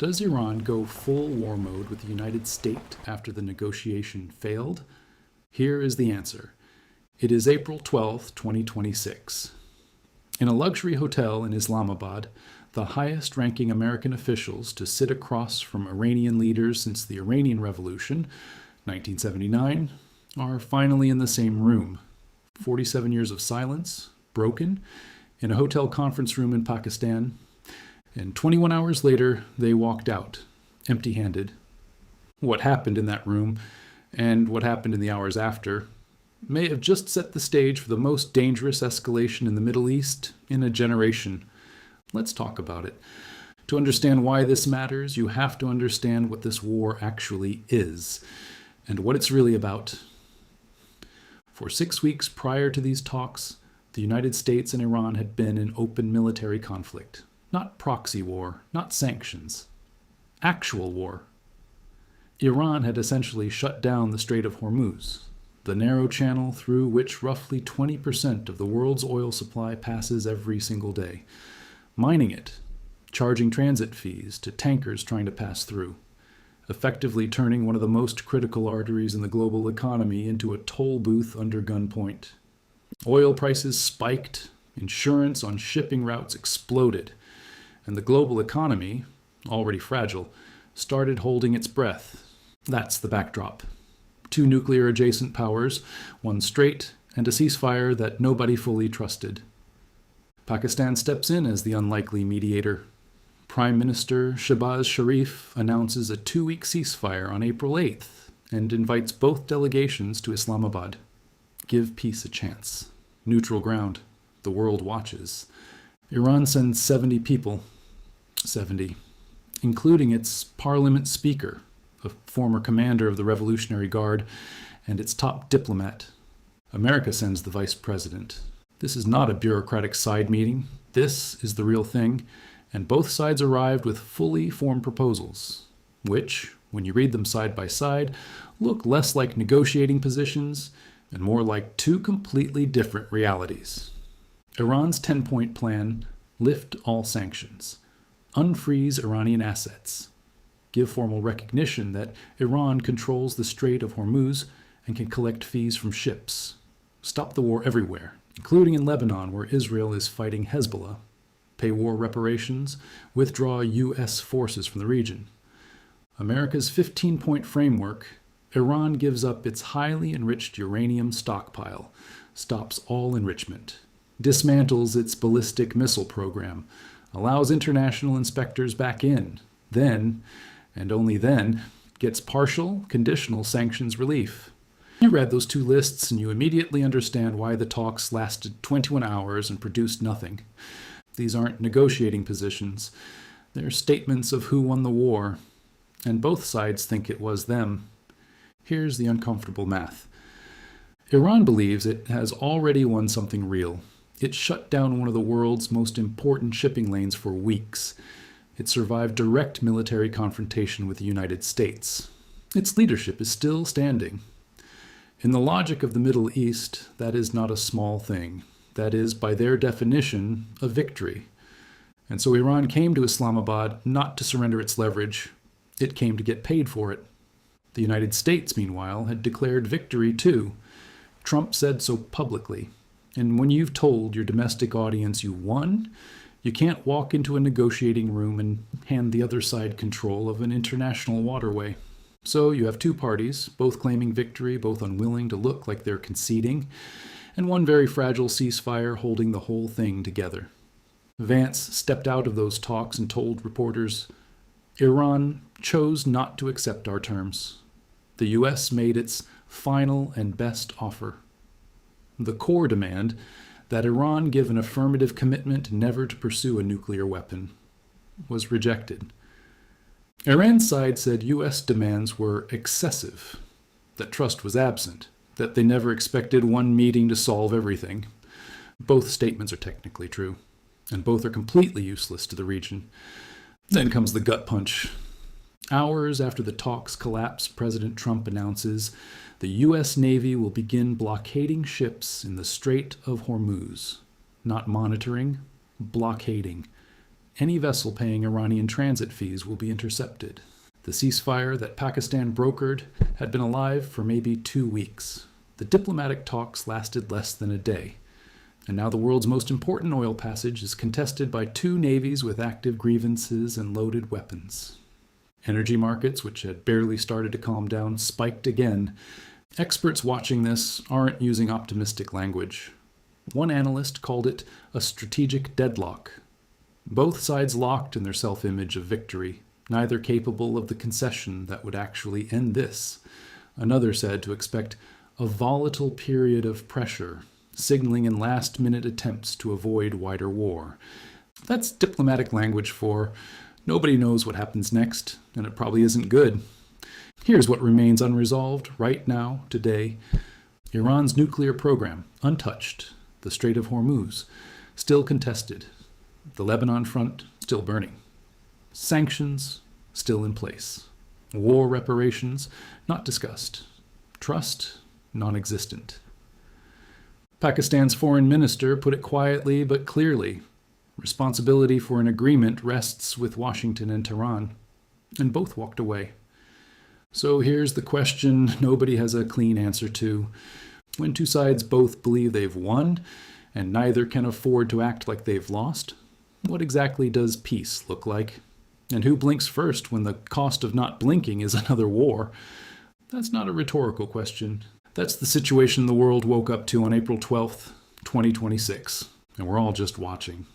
Does Iran go full war mode with the United States after the negotiation failed? Here is the answer. It is April 12, 2026. In a luxury hotel in Islamabad, the highest-ranking American officials to sit across from Iranian leaders since the Iranian Revolution, 1979, are finally in the same room. 47 years of silence, broken, in a hotel conference room in Pakistan, and 21 hours later, they walked out, empty-handed. What happened in that room, and what happened in the hours after, may have just set the stage for the most dangerous escalation in the Middle East in a generation. Let's talk about it. To understand why this matters, you have to understand what this war actually is, and what it's really about. For 6 weeks prior to these talks, the United States and Iran had been in open military conflict. Not proxy war, not sanctions. Actual war. Iran had essentially shut down the Strait of Hormuz, the narrow channel through which roughly 20% of the world's oil supply passes every single day, mining it, charging transit fees to tankers trying to pass through, effectively turning one of the most critical arteries in the global economy into a toll booth under gunpoint. Oil prices spiked, insurance on shipping routes exploded, and the global economy, already fragile, started holding its breath. That's the backdrop. 2 nuclear-adjacent powers, 1 strait, and a ceasefire that nobody fully trusted. Pakistan steps in as the unlikely mediator. Prime Minister Shehbaz Sharif announces a 2-week ceasefire on April 8th and invites both delegations to Islamabad. Give peace a chance. Neutral ground. The world watches. Iran sends 70 people. 70. Including its parliament speaker, a former commander of the Revolutionary Guard, and its top diplomat. America sends the vice president. This is not a bureaucratic side meeting. This is the real thing, and both sides arrived with fully formed proposals, which, when you read them side by side, look less like negotiating positions and more like 2 completely different realities. Iran's 10-point plan: lift all sanctions, unfreeze Iranian assets, give formal recognition that Iran controls the Strait of Hormuz and can collect fees from ships, stop the war everywhere, including in Lebanon where Israel is fighting Hezbollah, pay war reparations, withdraw U.S. forces from the region. America's 15-point framework: Iran gives up its highly enriched uranium stockpile, stops all enrichment, dismantles its ballistic missile program, allows international inspectors back in, then, and only then, gets partial, conditional sanctions relief. You read those 2 lists and you immediately understand why the talks lasted 21 hours and produced nothing. These aren't negotiating positions. They're statements of who won the war, and both sides think it was them. Here's the uncomfortable math. Iran believes it has already won something real. It shut down one of the world's most important shipping lanes for weeks. It survived direct military confrontation with the United States. Its leadership is still standing. In the logic of the Middle East, that is not a small thing. That is, by their definition, a victory. And so Iran came to Islamabad not to surrender its leverage. It came to get paid for it. The United States, meanwhile, had declared victory too. Trump said so publicly. And when you've told your domestic audience you won, you can't walk into a negotiating room and hand the other side control of an international waterway. So you have 2 parties, both claiming victory, both unwilling to look like they're conceding, and one very fragile ceasefire holding the whole thing together. Vance stepped out of those talks and told reporters, Iran chose not to accept our terms. The U.S. made its final and best offer. The core demand: that Iran give an affirmative commitment never to pursue a nuclear weapon, was rejected. Iran's side said U.S. demands were excessive, that trust was absent, that they never expected one meeting to solve everything. Both statements are technically true, and both are completely useless to the region. Then comes the gut punch. Hours after the talks collapse, President Trump announces the U.S. Navy will begin blockading ships in the Strait of Hormuz. Not monitoring, blockading. any vessel paying Iranian transit fees will be intercepted. The ceasefire that Pakistan brokered had been alive for maybe 2 weeks. The diplomatic talks lasted less than a day. And now the world's most important oil passage is contested by 2 navies with active grievances and loaded weapons. Energy markets, which had barely started to calm down, spiked again. Experts watching this aren't using optimistic language. One analyst called it a strategic deadlock. Both sides locked in their self-image of victory, neither capable of the concession that would actually end this. Another said to expect a volatile period of pressure, signaling in last-minute attempts to avoid wider war. That's diplomatic language for nobody knows what happens next, and it probably isn't good. Here's what remains unresolved right now, today. Iran's nuclear program, untouched. The Strait of Hormuz, still contested. The Lebanon front, still burning. Sanctions, still in place. War reparations, not discussed. Trust, non-existent. Pakistan's foreign minister put it quietly but clearly. Responsibility for an agreement rests with Washington and Tehran, and both walked away. So here's the question nobody has a clean answer to. When 2 sides both believe they've won, and neither can afford to act like they've lost, what exactly does peace look like? And who blinks first when the cost of not blinking is another war? That's not a rhetorical question. That's the situation the world woke up to on April 12th, 2026, and we're all just watching.